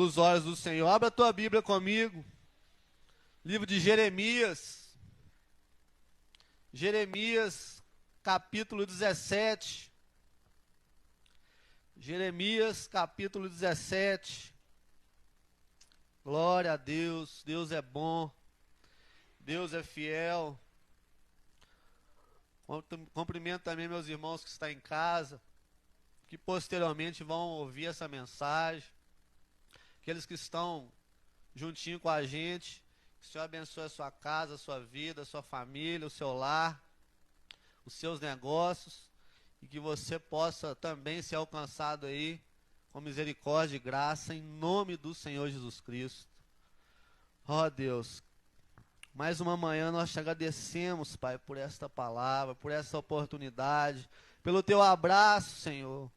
dos olhos do Senhor. Abra a tua Bíblia comigo. Livro de Jeremias. Jeremias, capítulo 17. Jeremias, capítulo 17. Glória a Deus. Deus é bom. Deus é fiel. Cumprimento também meus irmãos que estão em casa, que posteriormente vão ouvir essa mensagem. Aqueles que estão juntinho com a gente, que o Senhor abençoe a sua casa, a sua vida, a sua família, o seu lar, os seus negócios, e que você possa também ser alcançado aí com misericórdia e graça, em nome do Senhor Jesus Cristo. Ó Deus, mais uma manhã nós te agradecemos, Pai, por esta palavra, por essa oportunidade, pelo teu abraço, Senhor.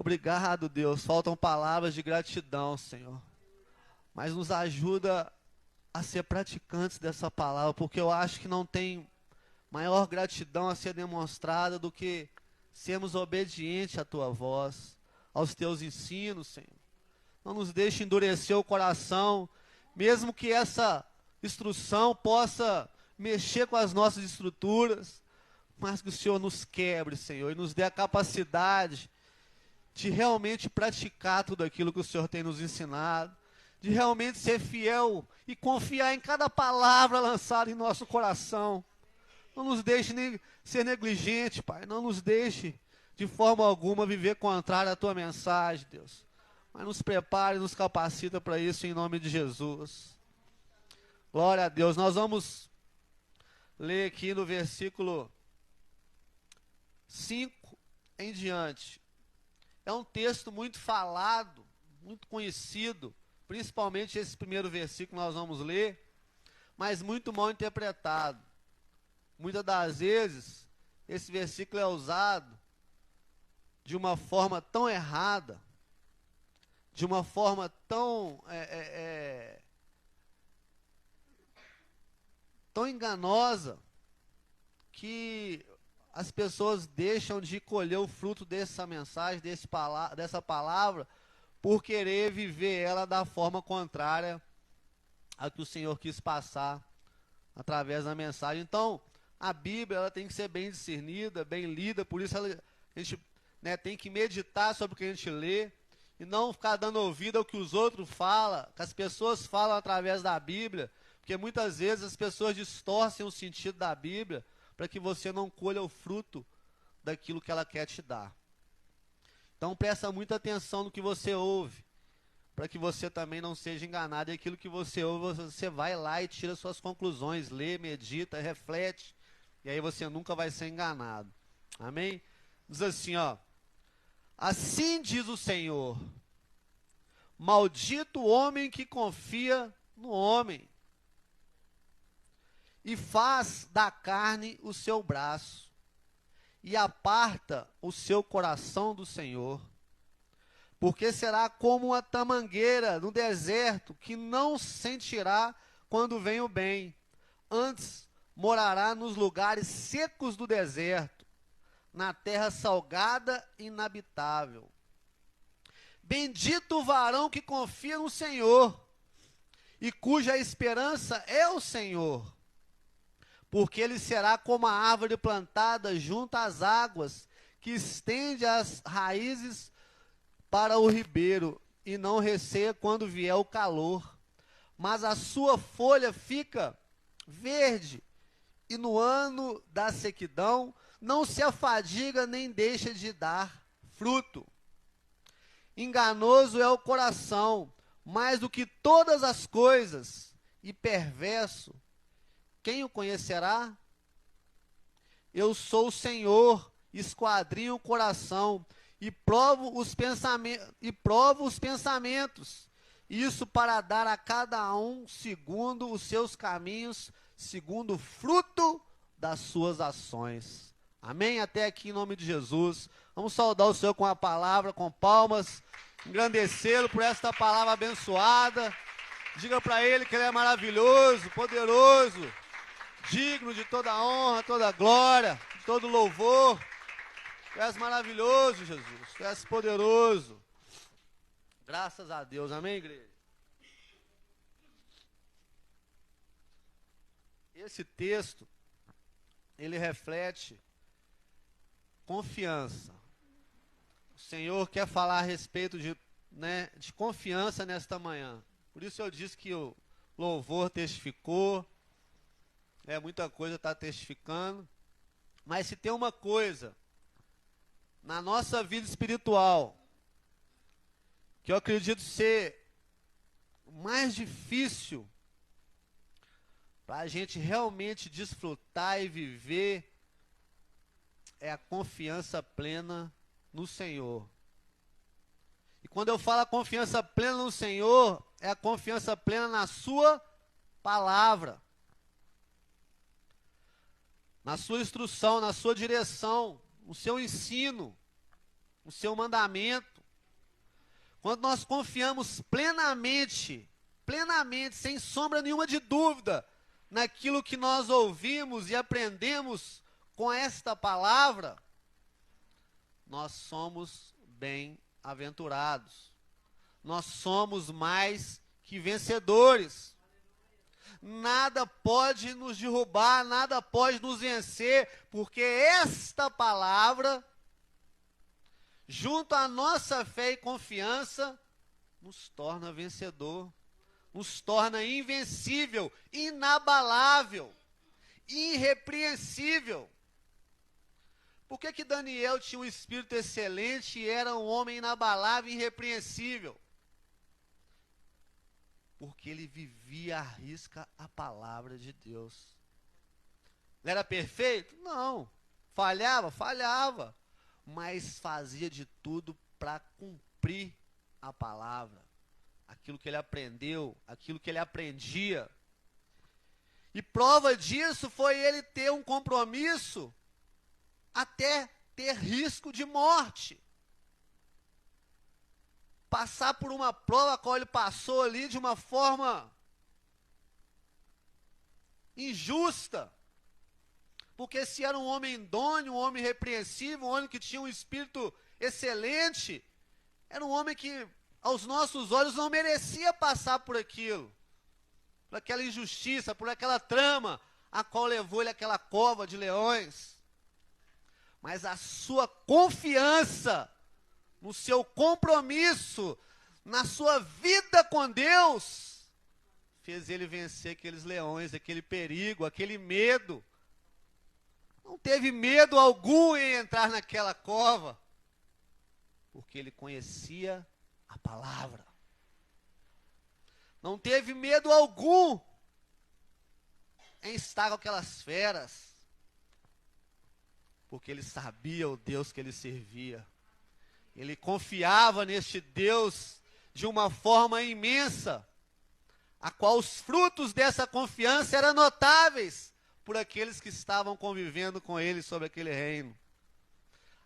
Obrigado, Deus. Faltam palavras de gratidão, Senhor. Mas nos ajuda a ser praticantes dessa palavra, porque eu acho que não tem maior gratidão a ser demonstrada do que sermos obedientes à tua voz, aos teus ensinos, Senhor. Não nos deixe endurecer o coração, mesmo que essa instrução possa mexer com as nossas estruturas, mas que o Senhor nos quebre, Senhor, e nos dê a capacidade de realmente praticar tudo aquilo que o Senhor tem nos ensinado, de realmente ser fiel e confiar em cada palavra lançada em nosso coração. Não nos deixe nem ser negligente, Pai, não nos deixe de forma alguma viver contrário à tua mensagem, Deus. Mas nos prepare e nos capacita para isso em nome de Jesus. Glória a Deus. Nós vamos ler aqui no versículo 5 em diante. É um texto muito falado, muito conhecido, principalmente esse primeiro versículo que nós vamos ler, mas muito mal interpretado. Muitas das vezes, esse versículo é usado de uma forma tão errada, de uma forma tão tão enganosa, que as pessoas deixam de colher o fruto dessa mensagem, dessa palavra, por querer viver ela da forma contrária a que o Senhor quis passar através da mensagem. Então, a Bíblia ela tem que ser bem discernida, bem lida, por isso a gente tem que meditar sobre o que a gente lê, e não ficar dando ouvido ao que os outros falam, que as pessoas falam através da Bíblia, porque muitas vezes as pessoas distorcem o sentido da Bíblia, para que você não colha o fruto daquilo que ela quer te dar. Então presta muita atenção no que você ouve, para que você também não seja enganado, e aquilo que você ouve, você vai lá e tira suas conclusões, lê, medita, reflete, e aí você nunca vai ser enganado. Amém? Diz assim, ó: assim diz o Senhor, maldito o homem que confia no homem, e faz da carne o seu braço, e aparta o seu coração do Senhor, porque será como uma tamangueira no deserto, que não sentirá quando vem o bem, antes morará nos lugares secos do deserto, na terra salgada e inabitável. Bendito o varão que confia no Senhor, e cuja esperança é o Senhor, porque ele será como a árvore plantada junto às águas, que estende as raízes para o ribeiro, e não receia quando vier o calor, mas a sua folha fica verde, e no ano da sequidão não se afadiga nem deixa de dar fruto. Enganoso é o coração, mais do que todas as coisas, e perverso, quem o conhecerá? Eu sou o Senhor, esquadrinho o coração, e provo os pensamentos, isso para dar a cada um segundo os seus caminhos, segundo o fruto das suas ações. Amém? Até aqui em nome de Jesus. Vamos saudar o Senhor com a palavra, com palmas, engrandecê-lo por esta palavra abençoada. Diga para Ele que Ele é maravilhoso, poderoso, digno de toda honra, toda glória, de todo louvor. Tu és maravilhoso, Jesus. Tu és poderoso. Graças a Deus, amém, igreja? Esse texto, ele reflete confiança. O Senhor quer falar a respeito de confiança nesta manhã. Por isso eu disse que o louvor testificou, muita coisa está testificando. Mas se tem uma coisa na nossa vida espiritual que eu acredito ser mais difícil para a gente realmente desfrutar e viver, é a confiança plena no Senhor. E quando eu falo a confiança plena no Senhor, é a confiança plena na sua palavra, na sua instrução, na sua direção, no seu ensino, no seu mandamento. Quando nós confiamos plenamente, sem sombra nenhuma de dúvida, naquilo que nós ouvimos e aprendemos com esta palavra, nós somos bem-aventurados. Nós somos mais que vencedores. Nada pode nos derrubar, nada pode nos vencer, porque esta palavra, junto à nossa fé e confiança, nos torna vencedor, nos torna invencível, inabalável, irrepreensível. Por que Daniel tinha um espírito excelente e era um homem inabalável e irrepreensível? Porque ele vivia à risca a palavra de Deus. Ele era perfeito? Não. Falhava? Falhava. Mas fazia de tudo para cumprir a palavra. Aquilo que ele aprendeu, aquilo que ele aprendia. E prova disso foi ele ter um compromisso até ter risco de morte. Passar por uma prova a qual ele passou ali de uma forma injusta. Porque se era um homem idôneo, um homem repreensível, um homem que tinha um espírito excelente, era um homem que, aos nossos olhos, não merecia passar por aquilo. Por aquela injustiça, por aquela trama, a qual levou ele àquela cova de leões. Mas a sua confiança, no seu compromisso, na sua vida com Deus, fez ele vencer aqueles leões, aquele perigo, aquele medo. Não teve medo algum em entrar naquela cova, porque ele conhecia a palavra. Não teve medo algum em estar com aquelas feras, porque ele sabia o Deus que ele servia. Ele confiava neste Deus de uma forma imensa, a qual os frutos dessa confiança eram notáveis por aqueles que estavam convivendo com ele sobre aquele reino.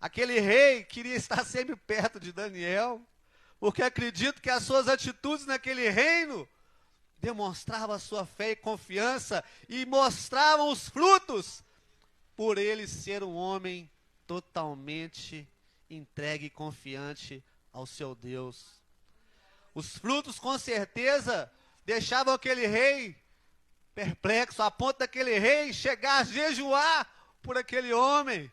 Aquele rei queria estar sempre perto de Daniel, porque acredito que as suas atitudes naquele reino demonstravam a sua fé e confiança e mostravam os frutos por ele ser um homem totalmente entregue e confiante ao seu Deus. Os frutos, com certeza, deixavam aquele rei perplexo, a ponto daquele rei chegar a jejuar por aquele homem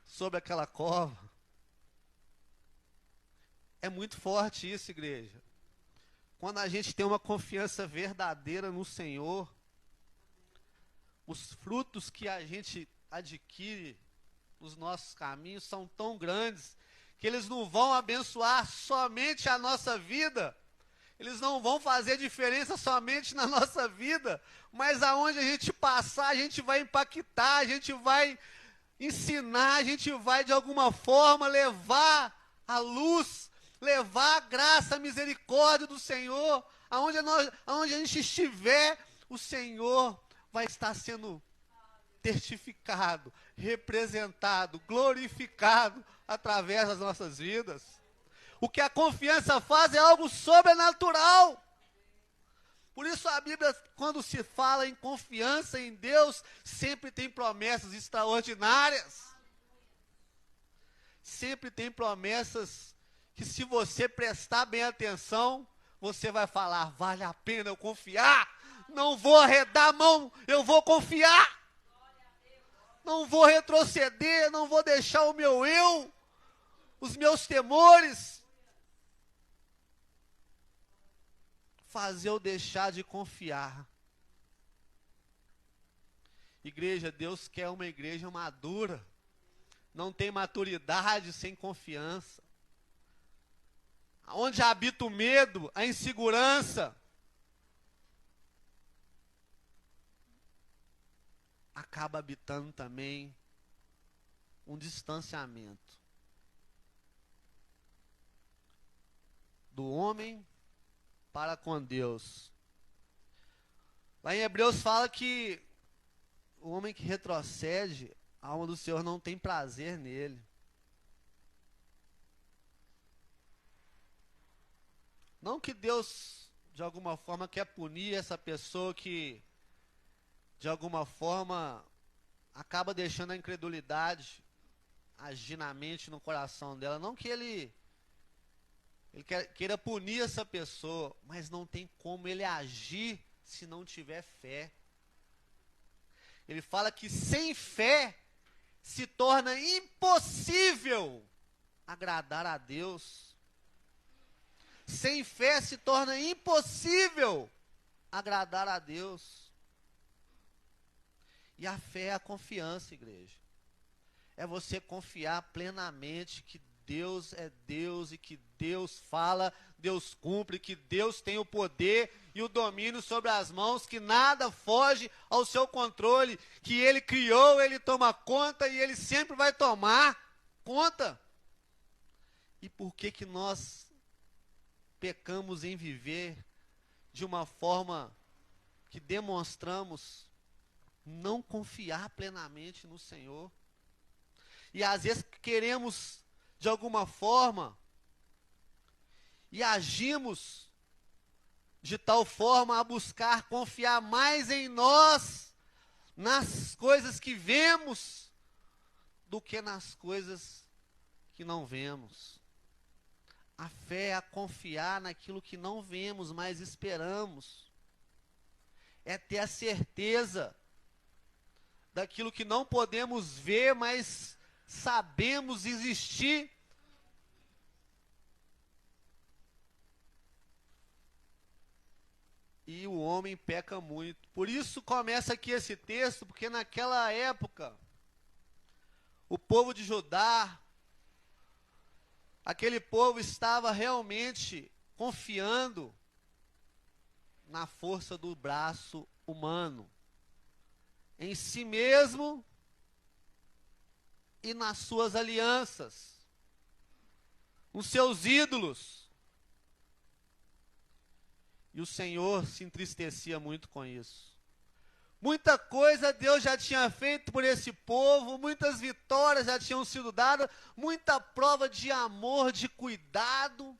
sobre aquela cova. É muito forte isso, igreja. Quando a gente tem uma confiança verdadeira no Senhor, os frutos que a gente adquire nos nossos caminhos são tão grandes que eles não vão abençoar somente a nossa vida, eles não vão fazer diferença somente na nossa vida, mas aonde a gente passar, a gente vai impactar, a gente vai ensinar, a gente vai de alguma forma levar a luz, levar a graça, a misericórdia do Senhor, aonde a gente estiver, o Senhor vai estar sendo testificado, representado, glorificado através das nossas vidas. O que a confiança faz é algo sobrenatural. Por isso a Bíblia, quando se fala em confiança em Deus, sempre tem promessas extraordinárias. Sempre tem promessas que se você prestar bem atenção, você vai falar, vale a pena eu confiar, não vou arredar a mão, eu vou confiar, não vou retroceder, não vou deixar o meu eu, os meus temores, fazer eu deixar de confiar. Igreja, Deus quer uma igreja madura, não tem maturidade sem confiança. Onde habita o medo, a insegurança, acaba habitando também um distanciamento do homem para com Deus. Lá em Hebreus fala que o homem que retrocede, a alma do Senhor não tem prazer nele. Não que Deus, de alguma forma, quer punir essa pessoa que, de alguma forma, acaba deixando a incredulidade agir na mente, no coração dela. Não que ele queira punir essa pessoa, mas não tem como ele agir se não tiver fé. Ele fala que sem fé se torna impossível agradar a Deus. Sem fé se torna impossível agradar a Deus. E a fé é a confiança, igreja. É você confiar plenamente que Deus é Deus e que Deus fala, Deus cumpre, que Deus tem o poder e o domínio sobre as mãos, que nada foge ao seu controle, que Ele criou, Ele toma conta e Ele sempre vai tomar conta. E por que que nós pecamos em viver de uma forma que demonstramos não confiar plenamente no Senhor? E às vezes queremos, de alguma forma, e agimos de tal forma a buscar confiar mais em nós, nas coisas que vemos, do que nas coisas que não vemos. A fé é a confiar naquilo que não vemos, mas esperamos. É ter a certeza daquilo que não podemos ver, mas sabemos existir. E o homem peca muito. Por isso começa aqui esse texto, porque naquela época, o povo de Judá, aquele povo estava realmente confiando na força do braço humano, em si mesmo e nas suas alianças, nos seus ídolos. E o Senhor se entristecia muito com isso. Muita coisa Deus já tinha feito por esse povo, muitas vitórias já tinham sido dadas, muita prova de amor, de cuidado,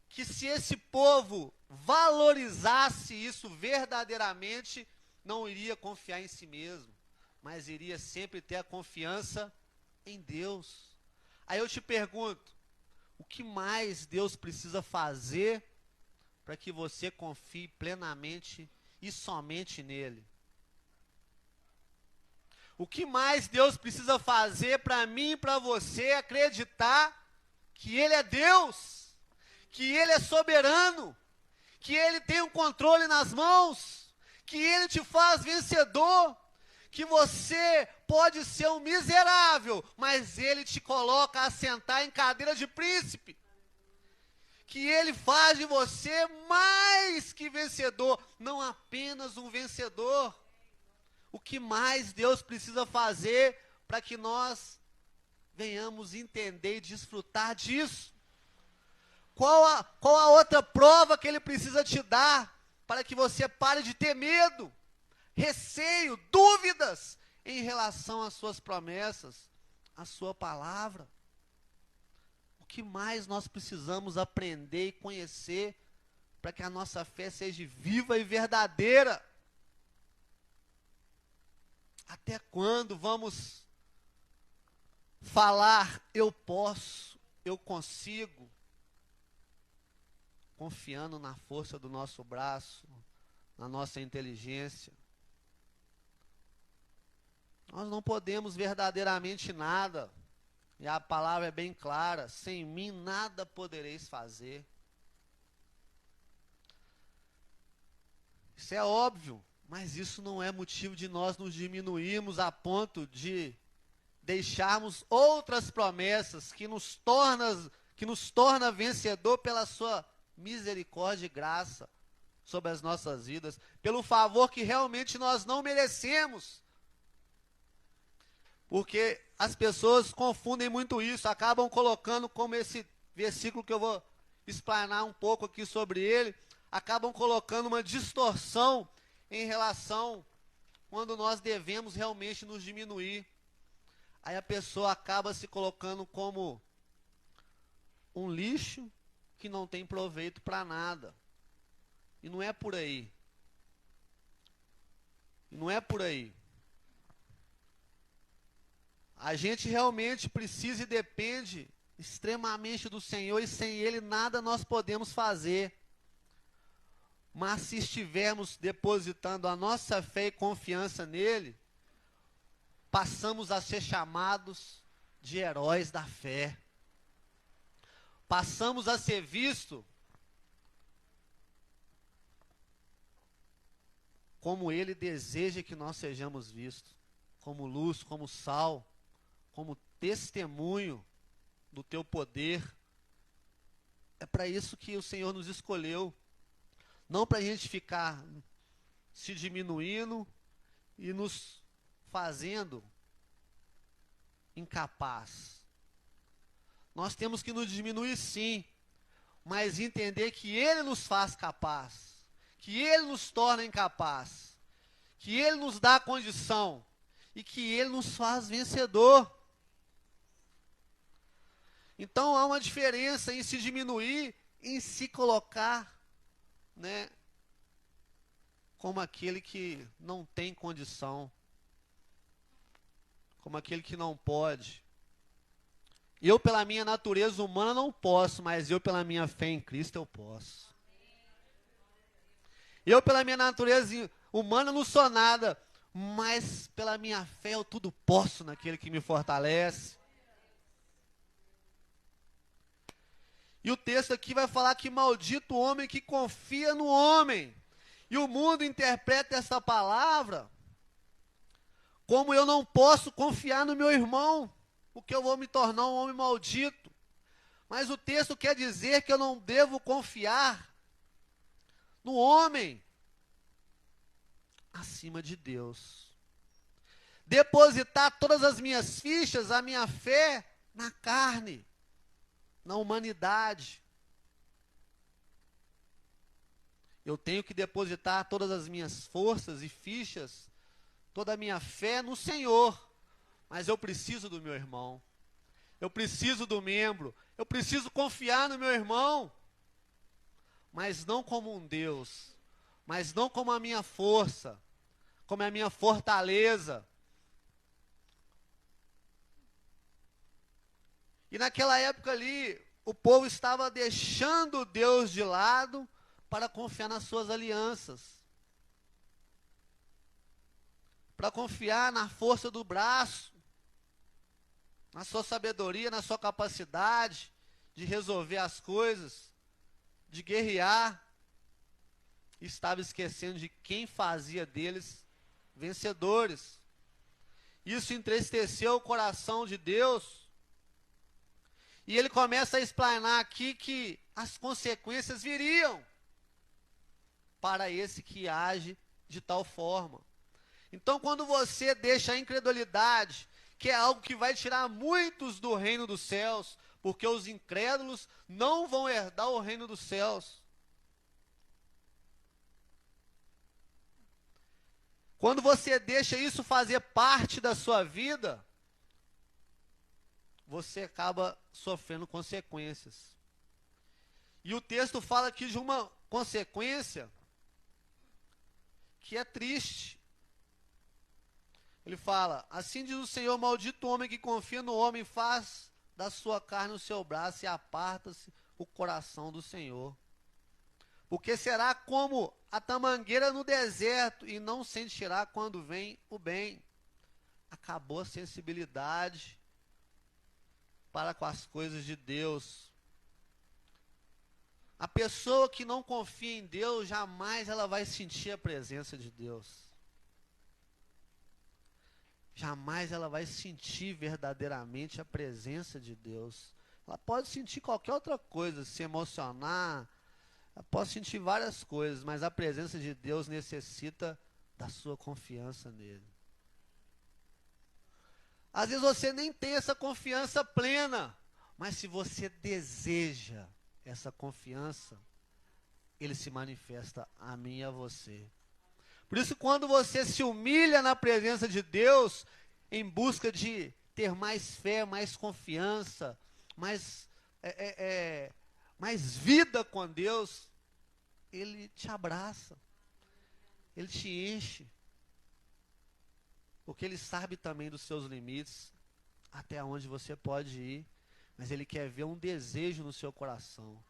que se esse povo valorizasse isso verdadeiramente, não iria confiar em si mesmo, mas iria sempre ter a confiança em Deus. Aí eu te pergunto, o que mais Deus precisa fazer para que você confie plenamente e somente nele? O que mais Deus precisa fazer para mim e para você acreditar que Ele é Deus, que Ele é soberano, que Ele tem o controle nas mãos, que Ele te faz vencedor, que você pode ser um miserável, mas Ele te coloca a sentar em cadeira de príncipe, que Ele faz de você mais que vencedor, não apenas um vencedor. O que mais Deus precisa fazer para que nós venhamos entender e desfrutar disso? Qual a outra prova que Ele precisa te dar para que você pare de ter medo, receio, dúvidas em relação às suas promessas, à sua palavra? O que mais nós precisamos aprender e conhecer para que a nossa fé seja viva e verdadeira? Até quando vamos falar eu posso, eu consigo, confiando na força do nosso braço, na nossa inteligência. Nós não podemos verdadeiramente nada. E a palavra é bem clara: sem mim nada podereis fazer. Isso é óbvio, mas isso não é motivo de nós nos diminuirmos a ponto de deixarmos outras promessas que nos torna vencedor pela sua misericórdia e graça sobre as nossas vidas, pelo favor que realmente nós não merecemos. Porque as pessoas confundem muito isso, acabam colocando, como esse versículo que eu vou explanar um pouco aqui sobre ele, acabam colocando uma distorção em relação quando nós devemos realmente nos diminuir. Aí a pessoa acaba se colocando como um lixo que não tem proveito para nada. E não é por aí. Não é por aí. A gente realmente precisa e depende extremamente do Senhor, e sem Ele nada nós podemos fazer. Mas se estivermos depositando a nossa fé e confiança nele, passamos a ser chamados de heróis da fé. Passamos a ser vistos como ele deseja que nós sejamos vistos, como luz, como sal, como testemunho do teu poder. É para isso que o Senhor nos escolheu, não para a gente ficar se diminuindo e nos fazendo incapaz. Nós temos que nos diminuir sim, mas entender que Ele nos faz capaz, que Ele nos torna incapaz, que Ele nos dá condição e que Ele nos faz vencedor. Então há uma diferença em se diminuir, em se colocar, né, como aquele que não tem condição, como aquele que não pode. Eu, pela minha natureza humana, não posso, mas eu, pela minha fé em Cristo, eu posso. Eu, pela minha natureza humana, não sou nada, mas pela minha fé eu tudo posso naquele que me fortalece. E o texto aqui vai falar que maldito o homem que confia no homem. E o mundo interpreta essa palavra como eu não posso confiar no meu irmão, porque eu vou me tornar um homem maldito. Mas o texto quer dizer que eu não devo confiar no homem acima de Deus. Depositar todas as minhas fichas, a minha fé, na carne, na humanidade. Eu tenho que depositar todas as minhas forças e fichas, toda a minha fé no Senhor. Mas eu preciso do meu irmão. Eu preciso do membro. Eu preciso confiar no meu irmão. Mas não como um Deus. Mas não como a minha força. Como a minha fortaleza. E naquela época ali, o povo estava deixando Deus de lado para confiar nas suas alianças. Para confiar na força do braço, na sua sabedoria, na sua capacidade de resolver as coisas, de guerrear. Estava esquecendo de quem fazia deles vencedores. Isso entristeceu o coração de Deus. E ele começa a explanar aqui que as consequências viriam para esse que age de tal forma. Então, quando você deixa a incredulidade, que é algo que vai tirar muitos do reino dos céus, porque os incrédulos não vão herdar o reino dos céus. Quando você deixa isso fazer parte da sua vida, você acaba sofrendo consequências. E o texto fala aqui de uma consequência que é triste. Ele fala: assim diz o Senhor, maldito o homem que confia no homem, faz da sua carne o seu braço e aparta-se o coração do Senhor. Porque será como a tamangueira no deserto e não sentirá quando vem o bem. Acabou a sensibilidade para com as coisas de Deus. A pessoa que não confia em Deus, jamais ela vai sentir a presença de Deus. Jamais ela vai sentir verdadeiramente a presença de Deus. Ela pode sentir qualquer outra coisa, se emocionar, ela pode sentir várias coisas, mas a presença de Deus necessita da sua confiança nele. Às vezes você nem tem essa confiança plena, mas se você deseja essa confiança, ele se manifesta a mim e a você. Por isso, quando você se humilha na presença de Deus, em busca de ter mais fé, mais confiança, mais vida com Deus, ele te abraça, ele te enche, porque ele sabe também dos seus limites, até onde você pode ir, mas ele quer ver um desejo no seu coração,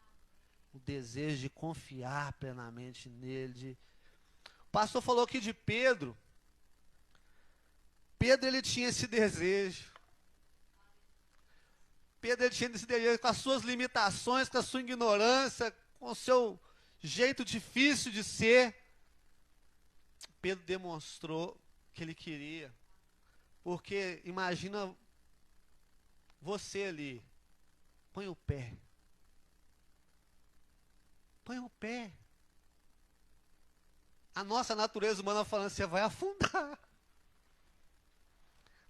o desejo de confiar plenamente nele. O pastor falou aqui de Pedro. Pedro, ele tinha esse desejo. Pedro, ele tinha esse desejo com as suas limitações, com a sua ignorância, com o seu jeito difícil de ser. Pedro demonstrou que ele queria. Porque imagina você ali, põe o pé. Põe o pé. A nossa natureza humana falando, você vai afundar.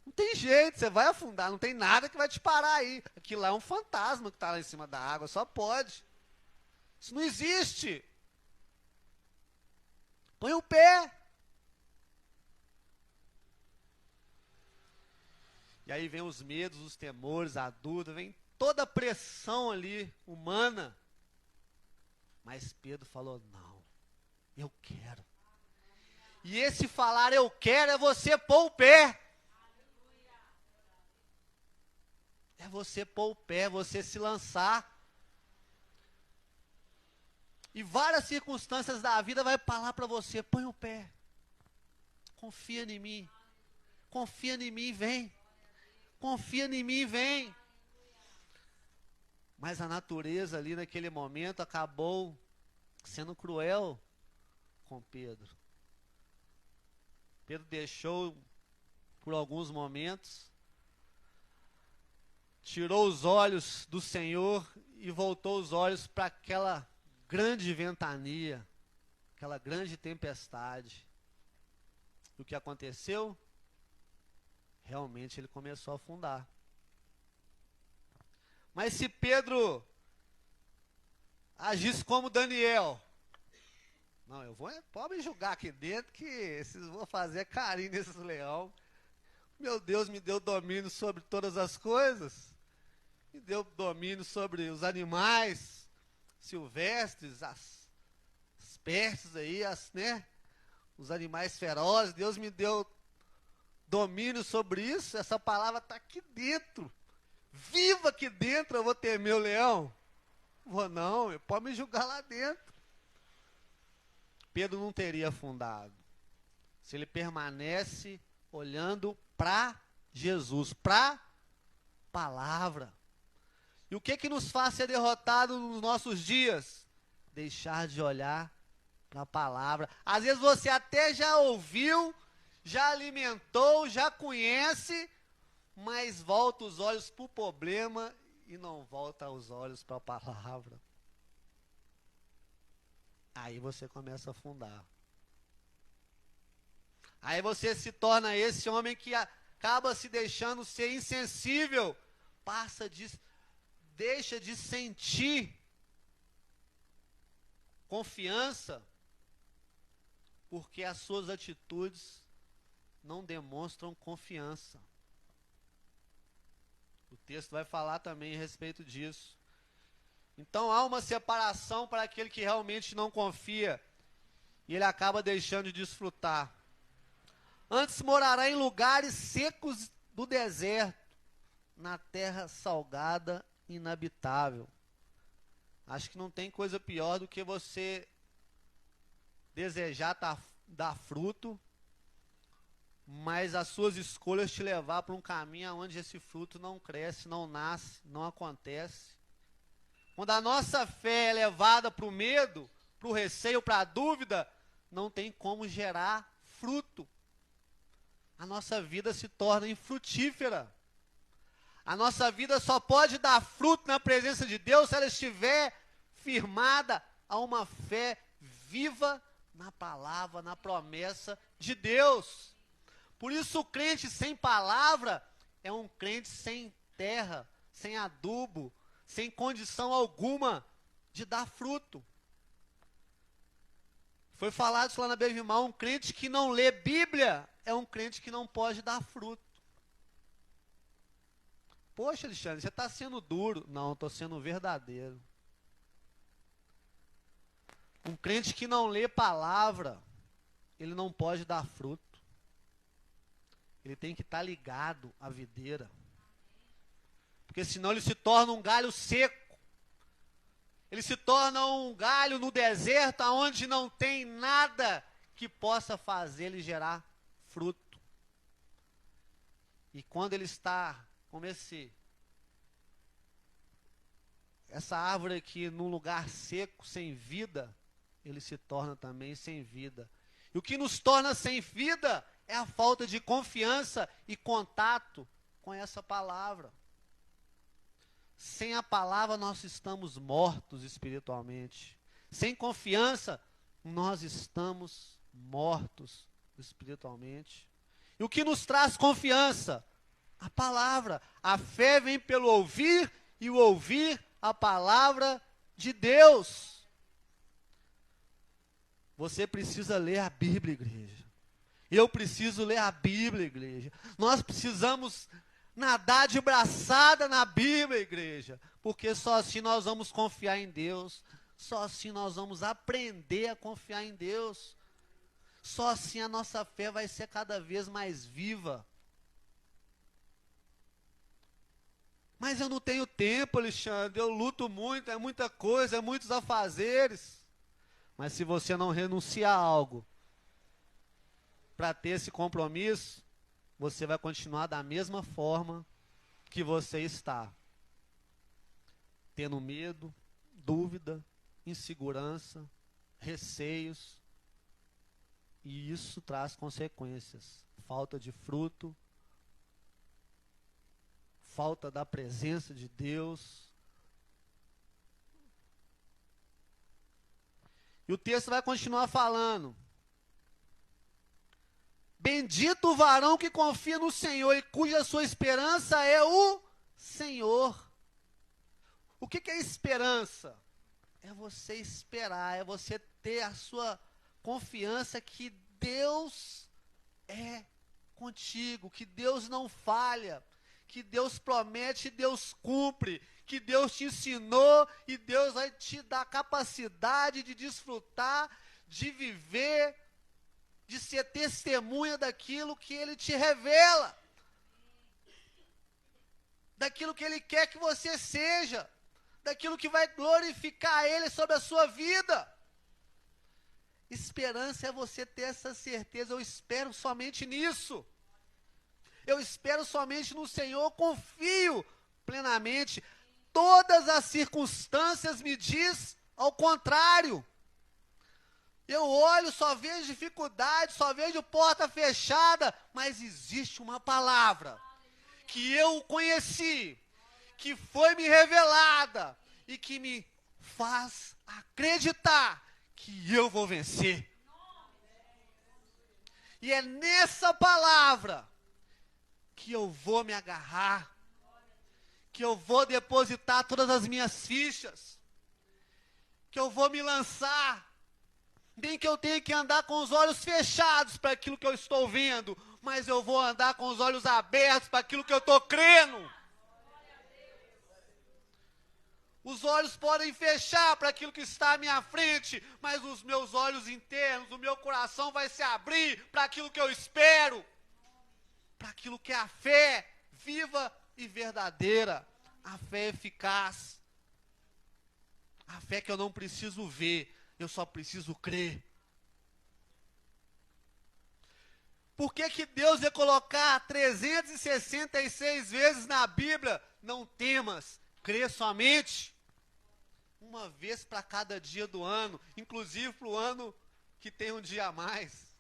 Não tem jeito, você vai afundar, não tem nada que vai te parar aí. Aquilo lá é um fantasma que está lá em cima da água, só pode. Isso não existe. Põe o pé. E aí vem os medos, os temores, a dúvida, vem toda a pressão ali, humana. Mas Pedro falou, não, eu quero. E esse falar eu quero é você pôr o pé. É você pôr o pé, você se lançar. E várias circunstâncias da vida vai falar para você, põe o pé. Confia em mim. Confia em mim, vem. Confia em mim, vem. Mas a natureza ali naquele momento acabou sendo cruel com Pedro. Pedro deixou por alguns momentos, tirou os olhos do Senhor e voltou os olhos para aquela grande ventania, aquela grande tempestade. E o que aconteceu? Realmente ele começou a afundar. Mas se Pedro agisse como Daniel, não, pode me julgar aqui dentro que esses vão fazer carinho nesses leão. Meu Deus me deu domínio sobre todas as coisas. Me deu domínio sobre os animais silvestres, as pestes aí, os animais ferozes. Deus me deu domínio sobre isso. Essa palavra está aqui dentro. Viva aqui dentro, eu vou temer o leão? Vou não, pode me julgar lá dentro. Pedro não teria afundado se ele permanece olhando para Jesus, para a palavra. E o que nos faz ser derrotados nos nossos dias? Deixar de olhar para a palavra. Às vezes você até já ouviu, já alimentou, já conhece, mas volta os olhos para o problema e não volta os olhos para a palavra. Aí você começa a afundar. Aí você se torna esse homem que acaba se deixando ser insensível, deixa de sentir confiança, porque as suas atitudes não demonstram confiança. O texto vai falar também a respeito disso. Então há uma separação para aquele que realmente não confia, e ele acaba deixando de desfrutar. Antes morará em lugares secos do deserto, na terra salgada e inabitável. Acho que não tem coisa pior do que você desejar dar fruto, mas as suas escolhas te levar para um caminho onde esse fruto não cresce, não nasce, não acontece. Quando a nossa fé é levada para o medo, para o receio, para a dúvida, não tem como gerar fruto. A nossa vida se torna infrutífera. A nossa vida só pode dar fruto na presença de Deus se ela estiver firmada a uma fé viva na palavra, na promessa de Deus. Por isso o crente sem palavra é um crente sem terra, sem adubo, sem condição alguma de dar fruto. Foi falado isso lá na Bevimar, um crente que não lê Bíblia é um crente que não pode dar fruto. Poxa, Alexandre, você está sendo duro. Não, estou sendo verdadeiro. Um crente que não lê palavra, ele não pode dar fruto. Ele tem que estar ligado à videira. Porque senão ele se torna um galho seco. Ele se torna um galho no deserto, onde não tem nada que possa fazer ele gerar fruto. E quando ele está como essa árvore aqui num lugar seco, sem vida, ele se torna também sem vida. E o que nos torna sem vida é a falta de confiança e contato com essa palavra. Sem a palavra nós estamos mortos espiritualmente. Sem confiança nós estamos mortos espiritualmente. E o que nos traz confiança? A palavra. A fé vem pelo ouvir e o ouvir a palavra de Deus. Você precisa ler a Bíblia, igreja. Eu preciso ler a Bíblia, igreja. Nós precisamos nadar de braçada na Bíblia, igreja. Porque só assim nós vamos confiar em Deus. Só assim nós vamos aprender a confiar em Deus. Só assim a nossa fé vai ser cada vez mais viva. Mas eu não tenho tempo, Alexandre, eu luto muito, é muita coisa, é muitos afazeres. Mas se você não renunciar a algo para ter esse compromisso, você vai continuar da mesma forma que você está. Tendo medo, dúvida, insegurança, receios. E isso traz consequências. Falta de fruto, falta da presença de Deus. E o texto vai continuar falando. Bendito o varão que confia no Senhor e cuja sua esperança é o Senhor. O que é esperança? É você esperar, é você ter a sua confiança que Deus é contigo, que Deus não falha, que Deus promete e Deus cumpre, que Deus te ensinou e Deus vai te dar a capacidade de desfrutar, de viver, de ser testemunha daquilo que Ele te revela, daquilo que Ele quer que você seja, daquilo que vai glorificar Ele sobre a sua vida. Esperança é você ter essa certeza, eu espero somente nisso. Eu espero somente no Senhor, confio plenamente. Todas as circunstâncias me diz ao contrário. Eu olho, só vejo dificuldade, só vejo porta fechada, mas existe uma palavra que eu conheci, que foi me revelada e que me faz acreditar que eu vou vencer. E é nessa palavra que eu vou me agarrar, que eu vou depositar todas as minhas fichas, que eu vou me lançar, nem que eu tenha que andar com os olhos fechados para aquilo que eu estou vendo, mas eu vou andar com os olhos abertos para aquilo que eu estou crendo. Os olhos podem fechar para aquilo que está à minha frente, mas os meus olhos internos, o meu coração vai se abrir para aquilo que eu espero, para aquilo que é a fé viva e verdadeira, a fé eficaz. A fé que eu não preciso ver, eu só preciso crer. Por que que Deus ia colocar 366 vezes na Bíblia, não temas, crê somente? Uma vez para cada dia do ano, inclusive para o ano que tem um dia a mais.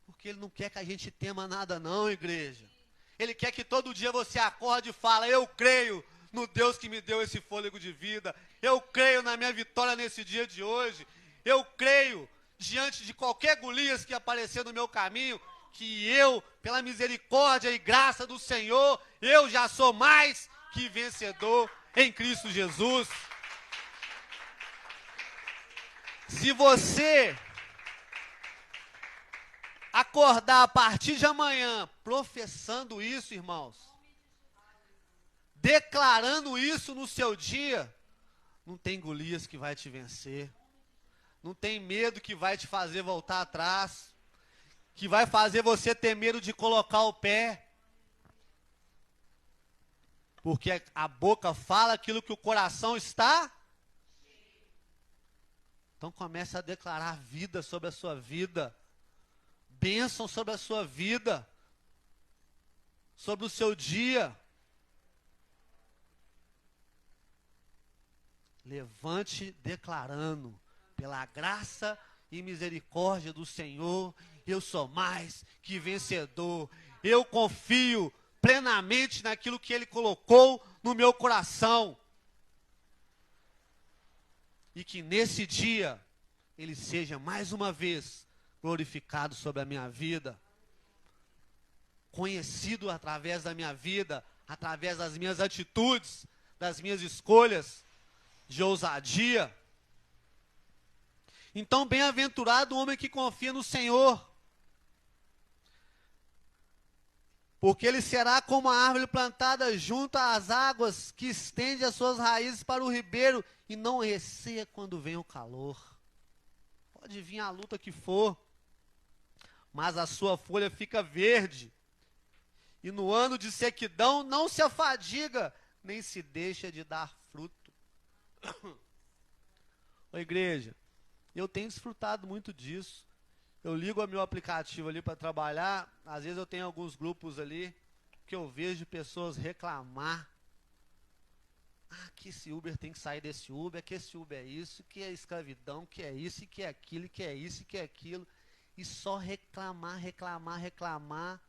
Porque Ele não quer que a gente tema nada não, igreja. Ele quer que todo dia você acorde e fale, eu creio no Deus que me deu esse fôlego de vida. Eu creio na minha vitória nesse dia de hoje. Eu creio, diante de qualquer Golias que aparecer no meu caminho, que eu, pela misericórdia e graça do Senhor, eu já sou mais que vencedor em Cristo Jesus. Se você acordar a partir de amanhã professando isso, irmãos, declarando isso no seu dia, não tem Golias que vai te vencer, não tem medo que vai te fazer voltar atrás, que vai fazer você ter medo de colocar o pé, porque a boca fala aquilo que o coração está. Então comece a declarar vida sobre a sua vida, bênção sobre a sua vida, sobre o seu dia. Levante declarando, pela graça e misericórdia do Senhor, eu sou mais que vencedor. Eu confio plenamente naquilo que Ele colocou no meu coração. E que nesse dia, Ele seja mais uma vez glorificado sobre a minha vida, conhecido através da minha vida, através das minhas atitudes, das minhas escolhas de ousadia. Então, bem-aventurado o homem que confia no Senhor, porque ele será como a árvore plantada junto às águas, que estende as suas raízes para o ribeiro e não receia quando vem o calor. Pode vir a luta que for, mas a sua folha fica verde, e no ano de sequidão não se afadiga, nem se deixa de dar fruto. Ô igreja, eu tenho desfrutado muito disso. Eu ligo o meu aplicativo ali para trabalhar, às vezes eu tenho alguns grupos ali, que eu vejo pessoas reclamar. Ah, que esse Uber tem que sair desse Uber, que esse Uber é isso, que é escravidão, que é isso, que é aquilo, que é isso, que é aquilo. E só reclamar, reclamar, reclamar.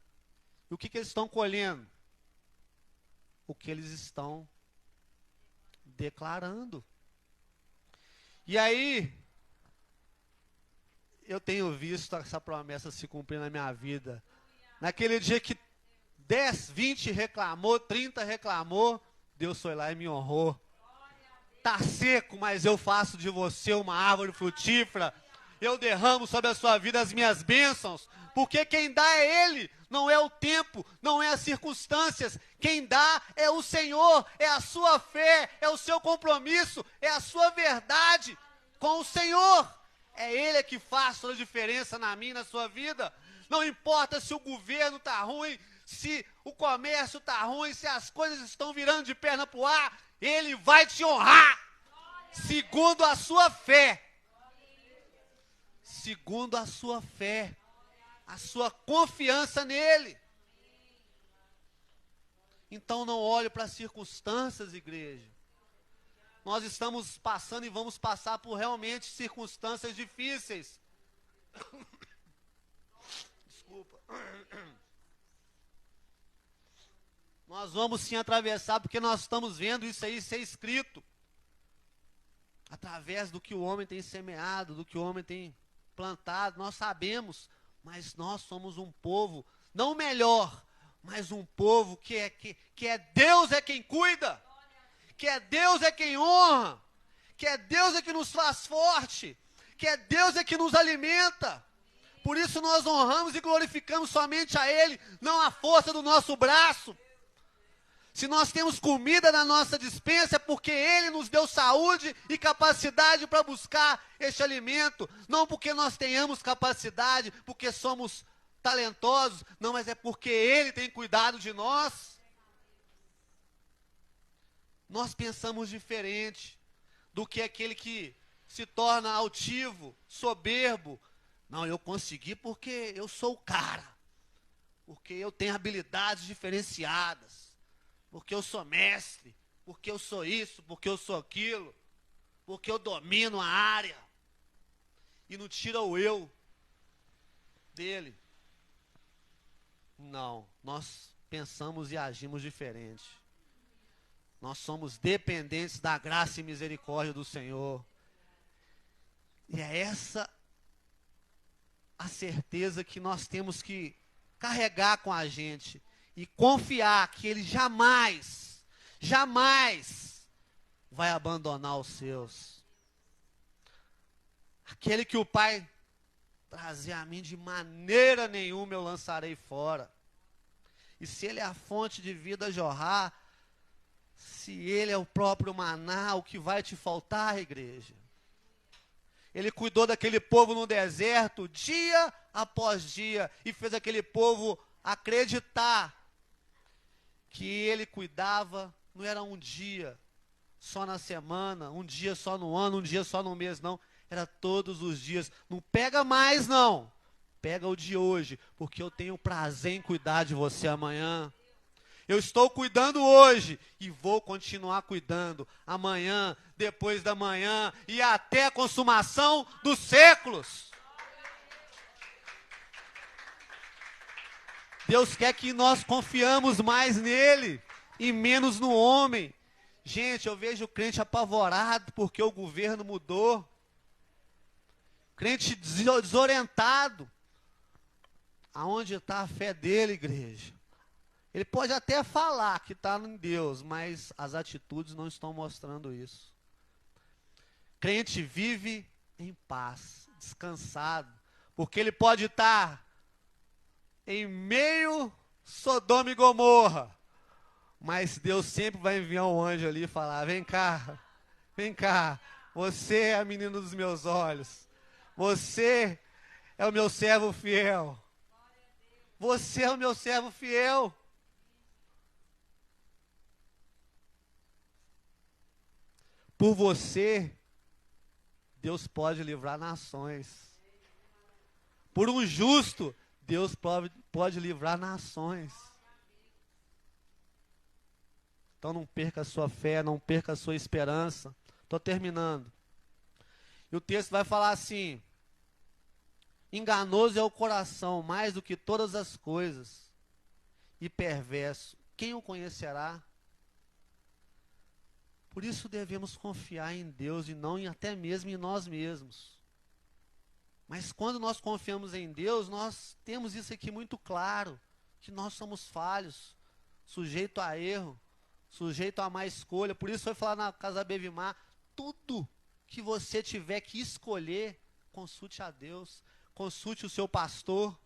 E o que eles estão colhendo? O que eles estão declarando. E aí, eu tenho visto essa promessa se cumprir na minha vida. Naquele dia que 10, 20 reclamou, 30 reclamou, Deus foi lá e me honrou. Tá seco, mas eu faço de você uma árvore frutífera. Eu derramo sobre a sua vida as minhas bênçãos, porque quem dá é Ele, não é o tempo, não é as circunstâncias. Quem dá é o Senhor, é a sua fé, é o seu compromisso, é a sua verdade com o Senhor. É Ele que faz toda a diferença na minha e na sua vida. Não importa se o governo está ruim, se o comércio está ruim, se as coisas estão virando de perna para o ar, Ele vai te honrar, segundo a sua fé. Segundo a sua fé, a sua confiança nele. Então não olhe para as circunstâncias, igreja. Nós estamos passando e vamos passar por realmente circunstâncias difíceis. Desculpa. Nós vamos sim atravessar, porque nós estamos vendo isso aí ser escrito. Através do que o homem tem semeado, do que o homem tem plantado, nós sabemos, mas nós somos um povo, não melhor, mas um povo que é Deus é quem cuida, que é Deus é quem honra, que é Deus é que nos faz forte, que é Deus é que nos alimenta. Por isso nós honramos e glorificamos somente a Ele, não a força do nosso braço. Se nós temos comida na nossa despensa, é porque Ele nos deu saúde e capacidade para buscar este alimento. Não porque nós tenhamos capacidade, porque somos talentosos. Não, mas é porque Ele tem cuidado de nós. Nós pensamos diferente do que aquele que se torna altivo, soberbo. Não, eu consegui porque eu sou o cara. Porque eu tenho habilidades diferenciadas. Porque eu sou mestre. Porque eu sou isso, porque eu sou aquilo. Porque eu domino a área. E não tira o eu dele. Não, nós pensamos e agimos diferente. Nós somos dependentes da graça e misericórdia do Senhor. E é essa a certeza que nós temos que carregar com a gente e confiar que Ele jamais, jamais vai abandonar os seus. Aquele que o Pai trazer a mim, de maneira nenhuma eu lançarei fora. E se Ele é a fonte de vida a jorrar, se Ele é o próprio maná, o que vai te faltar, igreja? Ele cuidou daquele povo no deserto, dia após dia, e fez aquele povo acreditar que Ele cuidava, não era um dia só na semana, um dia só no ano, um dia só no mês, não. Era todos os dias. Não pega mais, não. Pega o de hoje, porque eu tenho prazer em cuidar de você amanhã. Eu estou cuidando hoje e vou continuar cuidando amanhã, depois da manhã e até a consumação dos séculos. Deus quer que nós confiamos mais nele e menos no homem. Gente, eu vejo o crente apavorado porque o governo mudou. Crente desorientado. Aonde está a fé dele, igreja? Ele pode até falar que está em Deus, mas as atitudes não estão mostrando isso. Crente vive em paz, descansado, porque ele pode estar em meio Sodoma e Gomorra, mas Deus sempre vai enviar um anjo ali e falar: vem cá, você é a menina dos meus olhos, você é o meu servo fiel, você é o meu servo fiel. Por você, Deus pode livrar nações. Por um justo, Deus pode livrar nações. Então não perca a sua fé, não perca a sua esperança. Estou terminando. E o texto vai falar assim: enganoso é o coração, mais do que todas as coisas, e perverso. Quem o conhecerá? Por isso devemos confiar em Deus e não até mesmo em nós mesmos. Mas quando nós confiamos em Deus, nós temos isso aqui muito claro, que nós somos falhos, sujeito a erro, sujeito a má escolha. Por isso foi falar na Casa Bevimar: tudo que você tiver que escolher, consulte a Deus, consulte o seu pastor,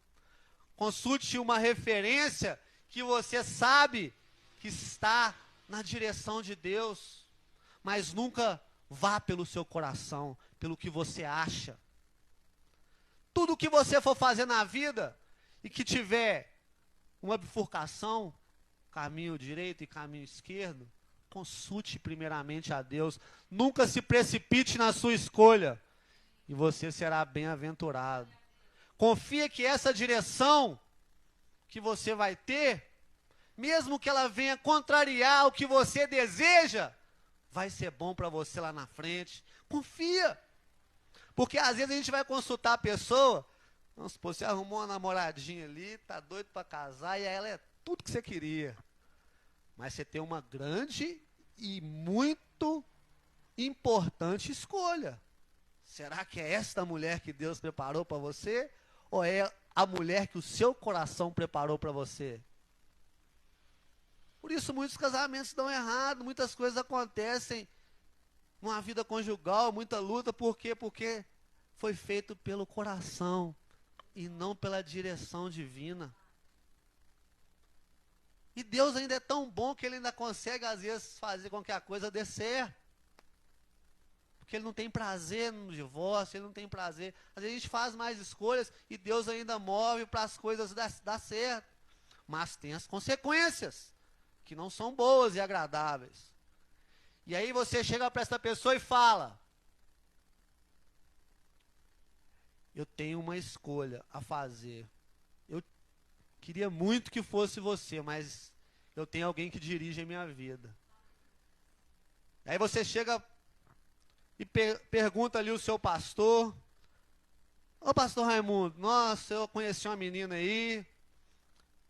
consulte uma referência que você sabe que está na direção de Deus. Mas nunca vá pelo seu coração, pelo que você acha. Tudo que você for fazer na vida e que tiver uma bifurcação, caminho direito e caminho esquerdo, consulte primeiramente a Deus. Nunca se precipite na sua escolha e você será bem-aventurado. Confia que essa direção que você vai ter, mesmo que ela venha contrariar o que você deseja, vai ser bom para você lá na frente. Confia. Porque às vezes a gente vai consultar a pessoa, vamos supor, você arrumou uma namoradinha ali, tá doido para casar, e ela é tudo que você queria. Mas você tem uma grande e muito importante escolha. Será que é esta mulher que Deus preparou para você? Ou é a mulher que o seu coração preparou para você? Por isso muitos casamentos dão errado, muitas coisas acontecem numa vida conjugal, muita luta. Por quê? Porque foi feito pelo coração e não pela direção divina. E Deus ainda é tão bom que Ele ainda consegue às vezes fazer com que a coisa dê certo. Porque ele não tem prazer no divórcio, ele não tem prazer. Às vezes a gente faz mais escolhas e Deus ainda move para as coisas dar certo. Mas tem as consequências, que não são boas e agradáveis. E aí você chega para essa pessoa e fala: eu tenho uma escolha a fazer. Eu queria muito que fosse você, mas eu tenho alguém que dirige a minha vida. Aí você chega e pergunta ali o seu pastor: ô pastor Raimundo, nossa, eu conheci uma menina aí,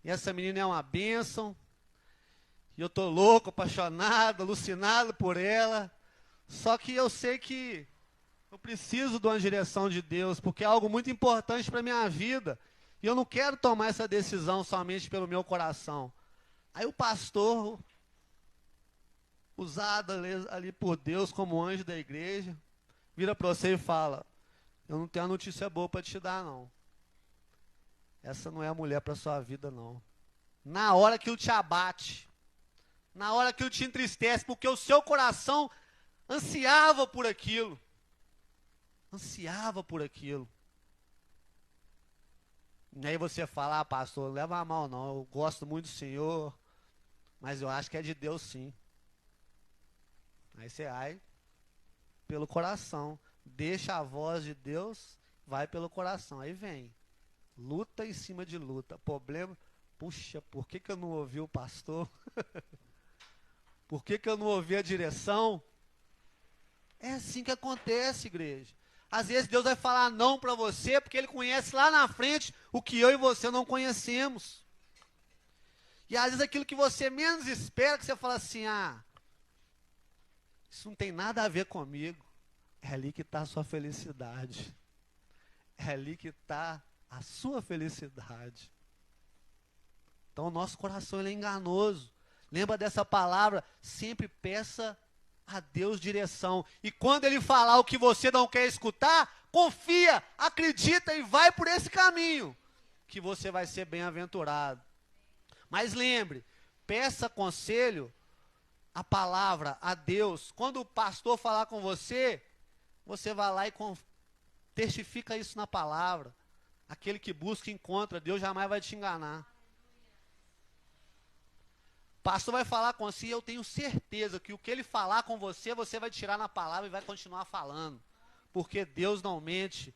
e essa menina é uma bênção, e eu tô louco, apaixonado, alucinado por ela, só que eu sei que eu preciso de uma direção de Deus, porque é algo muito importante para a minha vida, e eu não quero tomar essa decisão somente pelo meu coração. Aí o pastor, usado ali por Deus como anjo da igreja, vira para você e fala: eu não tenho uma notícia boa para te dar, não. Essa não é a mulher para sua vida, não. Na hora que aquilo te abate, na hora que aquilo te entristece, porque o seu coração ansiava por aquilo. Ansiava por aquilo. E aí você fala: ah, pastor, não leva a mal não, eu gosto muito do Senhor, mas eu acho que é de Deus sim. Aí você vai pelo coração, deixa a voz de Deus, vai pelo coração, aí vem, luta em cima de luta, problema, puxa, por que eu não ouvi o pastor? Por que eu não ouvi a direção? É assim que acontece, igreja. Às vezes Deus vai falar não para você, porque Ele conhece lá na frente o que eu e você não conhecemos. E às vezes aquilo que você menos espera, que você fala assim: ah, isso não tem nada a ver comigo. É ali que está a sua felicidade. É ali que está a sua felicidade. Então o nosso coração ele é enganoso. Lembra dessa palavra? Sempre peça a Deus direção. E quando Ele falar o que você não quer escutar, confia, acredita e vai por esse caminho, que você vai ser bem-aventurado. Mas lembre, peça conselho, a palavra, a Deus. Quando o pastor falar com você, você vai lá e testifica isso na palavra. Aquele que busca, encontra. Deus jamais vai te enganar. O pastor vai falar com você, e eu tenho certeza que o que ele falar com você, você vai tirar na palavra e vai continuar falando. Porque Deus não mente.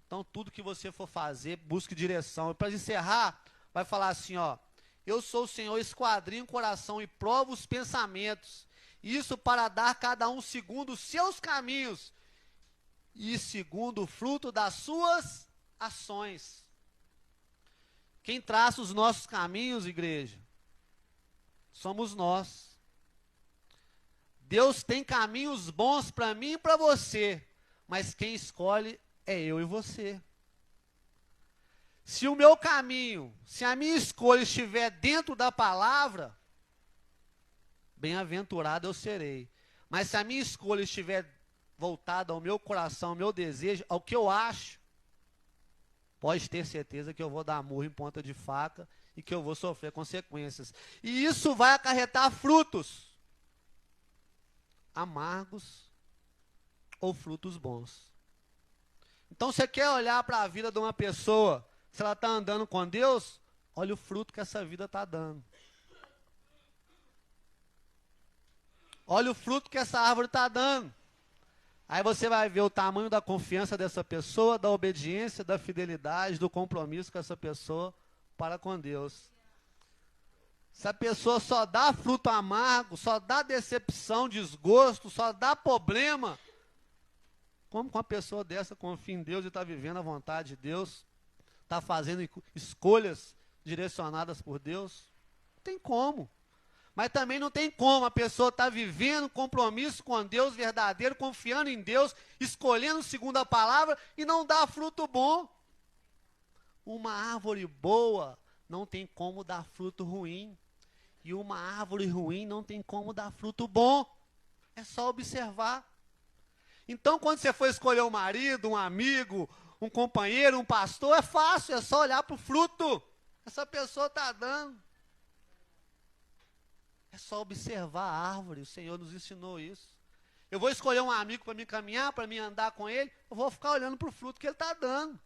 Então, tudo que você for fazer, busque direção. E para encerrar, vai falar assim, ó: eu sou o Senhor, esquadrinho o coração e provo os pensamentos. Isso para dar cada um segundo os seus caminhos e segundo o fruto das suas ações. Quem traça os nossos caminhos, igreja, somos nós. Deus tem caminhos bons para mim e para você, mas quem escolhe é eu e você. Se o meu caminho, se a minha escolha estiver dentro da palavra, bem-aventurado eu serei. Mas se a minha escolha estiver voltada ao meu coração, ao meu desejo, ao que eu acho, pode ter certeza que eu vou dar murro em ponta de faca e que eu vou sofrer consequências. E isso vai acarretar frutos amargos ou frutos bons. Então você quer olhar para a vida de uma pessoa, se ela está andando com Deus, olha o fruto que essa vida está dando. Olha o fruto que essa árvore está dando. Aí você vai ver o tamanho da confiança dessa pessoa, da obediência, da fidelidade, do compromisso com essa pessoa para com Deus. Se a pessoa só dá fruto amargo, só dá decepção, desgosto, só dá problema, como que uma pessoa dessa confia em Deus e está vivendo a vontade de Deus, está fazendo escolhas direcionadas por Deus? Não tem como. Mas também não tem como a pessoa estar vivendo compromisso com Deus verdadeiro, confiando em Deus, escolhendo segundo a palavra e não dar fruto bom. Uma árvore boa não tem como dar fruto ruim. E uma árvore ruim não tem como dar fruto bom. É só observar. Então, quando você for escolher um marido, um amigo, um companheiro, um pastor, é fácil, é só olhar para o fruto. Essa pessoa está dando. É só observar a árvore, o Senhor nos ensinou isso. Eu vou escolher um amigo para me caminhar, para me andar com ele, eu vou ficar olhando para o fruto que ele está dando.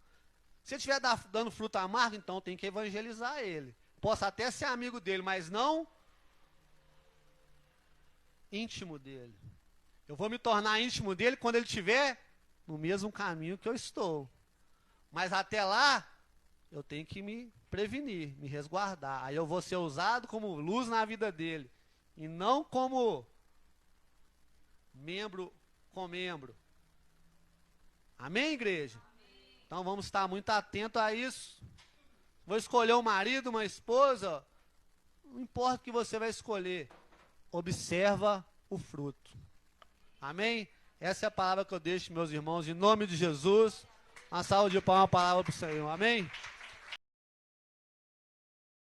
Se ele estiver dando fruto amargo, então tem que evangelizar ele. Posso até ser amigo dele, mas não íntimo dele. Eu vou me tornar íntimo dele quando ele estiver no mesmo caminho que eu estou. Mas até lá, eu tenho que me prevenir, me resguardar. Aí eu vou ser usado como luz na vida dele. E não como membro com membro. Amém, igreja? Amém. Então vamos estar muito atentos a isso. Vou escolher um marido, uma esposa. Não importa o que você vai escolher. Observa o fruto. Amém? Essa é a palavra que eu deixo, meus irmãos, em nome de Jesus. Uma salva de palmas, uma palavra para o Senhor. Amém?